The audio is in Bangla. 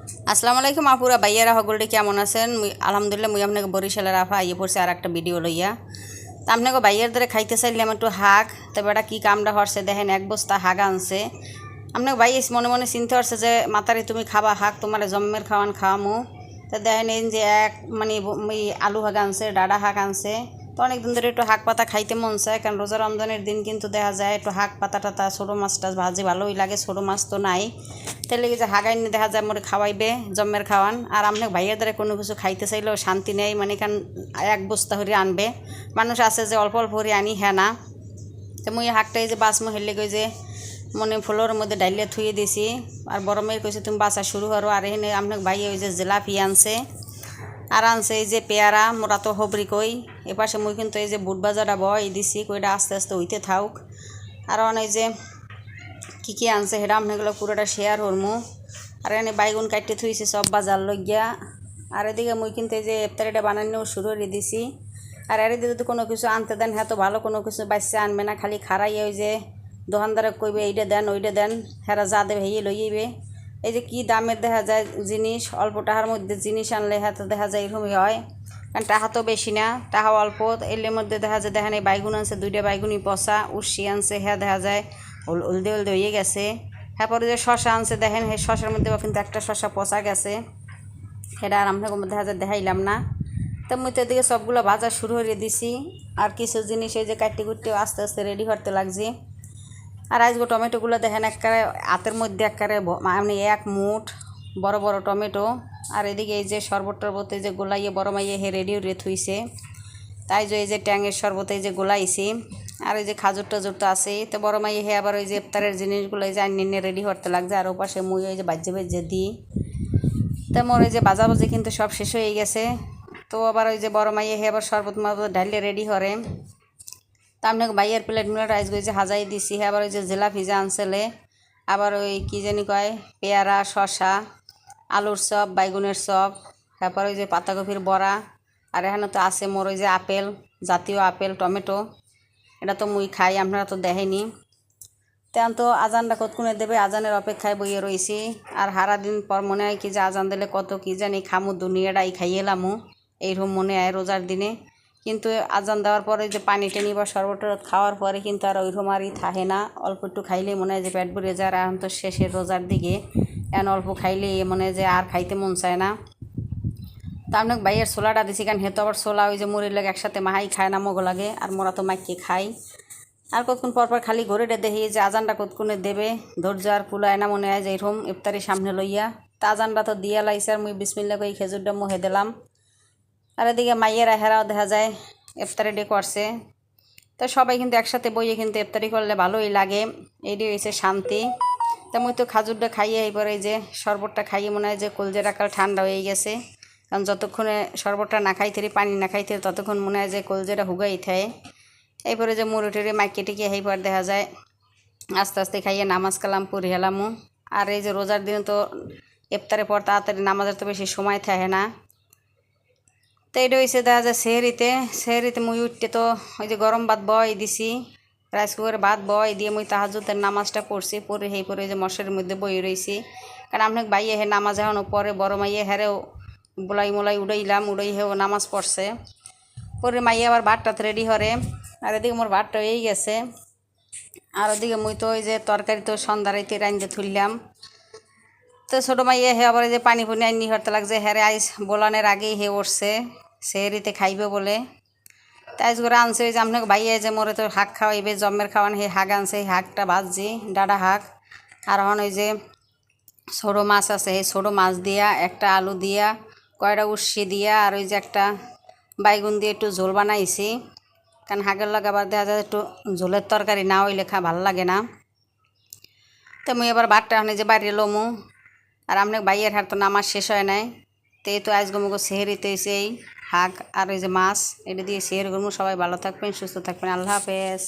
আসসালামু আলাইকুম আপুরা ভাইয়ারা সকলে কেমন আছেন? আলহামদুলিল্লাহ মুই আপনাকে বরিশালের আফা আইয়ে পড়ছে আর একটা ভিডিও লইয়া। তা আপনাকে ভাইয়ার ধরে খাইতে চাইলাম একটু হাগ, তবে এটা কী কামটা হরছে দেখেন, এক বস্তা হাগ আনছে। আপনাকে ভাই মনে মনে চিন্তা করছে যে মাতারি তুমি খাবা হাগ, তোমার জম্মের খাওয়ান খাওয়ামো। তো দেখেন এই যে এক মানে আলু হাগ আনছে, ডাডা হাগ আনছে। তো অনেক দিন ধরে একটু হাগ পাতা খাইতে মন চায়, কারণ রোজা রমজানের দিন কিন্তু দেখা যায় একটু হাগ পাতা টাতা ছোটো মাছ টাছ ভাজি ভালোই লাগে, ছোটো মাছ তো নাই। তাহলে কি যে হাগাই নিয়ে দেখা যায় মোরে খাওয়াইবে জম্মের খাওয়ান। আর আপনাকে ভাইয়ের দ্বারা কোনো কিছু খাইতে চাইলেও শান্তি নেই, মানে কারণ এক বস্তা হরি আনবে। মানুষ আছে যে অল্প অল্প হরি আনি হ্যাঁ না। তো মুই হাগটাই যে বাস মহিলে গই যে মনে ফুলোর মধ্যে ডাইলে থুয়ে দিছি। আর বড় মেয়ের কইছে তুমি বাসা শুরু করো। আর এখানে আপনাকে ভাই ওই যে জিলাপি আনছে, আর আনছে এই যে পেয়ারা, মোরা তো হবরি কই। এপাশে মুই কিন্তু এই যে বুট বাজারটা বয় দিছি, কইটা আস্তে আস্তে হইতে থাক। আর অনেক যে কী আনছে সেটা আপনাগুলো পুরোটা শেয়ার করমু। আর এখানে বাইগুন কাটতে থুইছি সব বাজার লইয়া। আর এদিকে মুই কিন্তু এই যে ইফতারিটা বানানোও শুরু করে দিছি। আর এদিকে যদি কোনো কিছু আনতে দেন হ্যাঁ তো ভালো, কোনো কিছু বাচ্চা আনবে না, খালি খারাই ওই যে দোকানদারে কইবে এইটা দেন ওইটা দেন, হেরা যা দেবে হেয়ে লইবে। এই যে কী দামের দেখা যায় জিনিস, অল্প টাকার মধ্যে জিনিস আনলে হ্যাঁ তো দেখা যায় এরকমই হয়। কারণ টাকা তো বেশি না, টাকা অল্প। এর মধ্যে দেখা যায় দেখেন এই বাইগুন আনছে, দুইটা বাইগুনই পচা। উর্সি আনছে হ্যাঁ দেখা যায় হলদে হলদে হয়ে গেছে। হ্যাঁ পরে যে শশা আনছে দেখেন, সেই শশার মধ্যেও কিন্তু একটা শশা পচা গেছে, সেটা আর আপনাকে দেখা যায় দেখাইলাম না। তো মুই তো এদিকে সবগুলো ভাজা শুরু করে দিছি। আর কিছু জিনিস এই যে কাটতে কুটতে আস্তে আস্তে রেডি করতে লাগছে। আর আজকে টমেটোগুলো দেখেন একবারে হাতের মধ্যে একবারে মানে এক মুঠ বড় বড় টমেটো। আর এদিকে এই যে শরবত টরবত এই যে গোলাইয়ে বড় মাইয়ে হে রেডি রে থুইছে। তাই যে এই যে ট্যাঙের শরবত এই যে গোলাইছি। আর এই যে খাজুর টাজুর তো আছেই। তো বড় মাইয়ে হে আবার ওই যে ইফতারের জিনিসগুলো এই যে নিয়ে রেডি করতে লাগছে। আর ওপাশে মুই ওই যে বাজ্যে বাজ্যে দিই। তো মোর ওই যে বাজাবাজি কিন্তু সব শেষ হয়ে গেছে। তো আবার ওই যে বড় মাইয়ে হে আবার শরবত মরবত ঢালিয়ে রেডি করে। তা আপনাকে বাইয়ের প্লেট মিলে রাইস গই যে হাজাই দিছি। হ্যাঁ আবার ওই যে জিলাপি যে আনছেলে, আবার ওই কী জানি কয় পেয়ারা, শশা, আলুর চপ, বাইগুনের চপ, তারপর ওই যে পাতাকপির বড়া। আর এখানে তো আছে মোর ওই যে আপেল, জাতীয় আপেল, টমেটো। এটা তো মুই খাই, আপনারা তো দেখেনি। তেমন তো আজানটা কতক্ষণে দেবে, আজানের অপেক্ষায় বইয়ে রয়েছি। আর হারা দিন পর মনে হয় কি যে আজান দিলে কত কী জানি খামু, দুনিয়াটাই খাইয়ে এলামু এইরকম মনে হয় রোজার দিনে। কিন্তু আজান দেওয়ার পরে যে পানি টানি বা শরবত টরবত খাওয়ার পরে কিন্তু আর ওইরকম আরই থাকে না। অল্প একটু খাইলেই মনে হয় যে পেট ভরে যায়। আর এখন তো শেষের রোজার দিকে এখন অল্প খাইলেই মনে হয় যে আর খাইতে মন চায় না। তা আপনাকে ভাইয়ের ছোলাটা দিছি, কারণ হেতো আবার ছোলা ওই যে মুড়ির লাগে একসাথে মাহাই খায় না, মগো লাগে। আর মোরা তো মাইকে খাই। আর কতক্ষণ পরপর খালি ঘরে দেখি যে আজানটা কতক্ষণে দেবে, ধৈর্য আর কুলায় না মনে হয় যে এরকম ইফতারি সামনে লইয়া। তা আজানটা তো দিয়া লাইছে, আর মুই বিসমিল্লা করে খেজুরটা মুহে দিলাম। আর এদিকে মাইয়েরা হেরাও দেখা যায় ইফতারি ডে করছে। তো সবাই কিন্তু একসাথে বইয়ে কিন্তু ইফতারি করলে ভালোই লাগে, এইটি হয়েছে শান্তি। তা মুই তো খাজুরটা খাইয়ে এইবার এই যে শরবতটা খাইয়ে মনে হয় যে কলজের আকাল ঠান্ডা হয়ে গেছে। কারণ যতক্ষণে শরবতটা না খাইতে পানি না খাইতে ততক্ষণ মনে হয় যে কলজেটা হুগাই থাকে। এরপরে যে মুড়ি টুড়ি মাইকে টিকে এইবার দেখা যায় আস্তে আস্তে খাইয়ে নামাজ কালাম পড়ে হেলামু। আর এই যে রোজার দিনে তো ইফতারের পর তাড়াতাড়ি নামাজের তো বেশি সময় থাকে না। তো এটা হয়েছে দেখা যায় সেহরিতে মুই উঠতে তো ওই যে গরম ভাত বয় দিছি, রাইস কুকারে ভাত বয় দিয়ে মুই তাহাজ্জুদের নামাজটা পড়ছি, পড়ে সেই পরে যে মশারির মধ্যে বই রয়েছি। কারণ আপনাকে বাইয়ে হে নামাজ এখনও পরে বড় মাইয়ে হেরেও বোলাই মোলাই উড়াইলাম, উড়াই হেও নামাজ পড়ছে। পরে মাইয়ে আবার ভাতটাতে রেডি করে। আর এদিকে মোর ভাতটা হয়েই গেছে। আর ওদিকে মুই তো ওই যে তরকারি তো সন্ধ্যারাইতে রাইন্দে তুললাম। তো ছোটো মাইয়ে হে আবার যে পানি পুনি আইনি হরতে লাগছে, হ্যারে আইস বোলানের আগেই হে উঠছে সেহরিতে খাইবে বলে। তাই করে আনছে ওই যে আপনাকে ভাইয়া যে মোরে তো হাঁক খাওয়াইবে জম্মের খাওয়ান, সেই হাঁক আনছে, সেই হাঁকটা ভাজছি ডাডা হাঁক। আর এখন ওই যে ছোটো মাছ আছে, সেই ছোটো মাছ দিয়া একটা আলু দিয়া কয়টা উর্সি দিয়া আর ওই যে একটা বাইগুন দিয়ে একটু ঝোল বানাইছি। কারণ হাঁকের লাগে আবার দেখা যায় একটু ঝোলের তরকারি না হইলে ভালো লাগে না। তো মুই এবার ভাতটা ওখানে যে বাইরে লমু। আর আপনার বাইয়ের হাট তো নামাজ শেষ হয় নাই। তো এই তো আজকে মুগো সেহেরিতে হয়েছে এই হাঁক আর ওই যে মাছ, এটা দিয়ে সেহের করবো। সবাই ভালো থাকবেন, সুস্থ থাকবেন, আল্লাহ হাফেজ।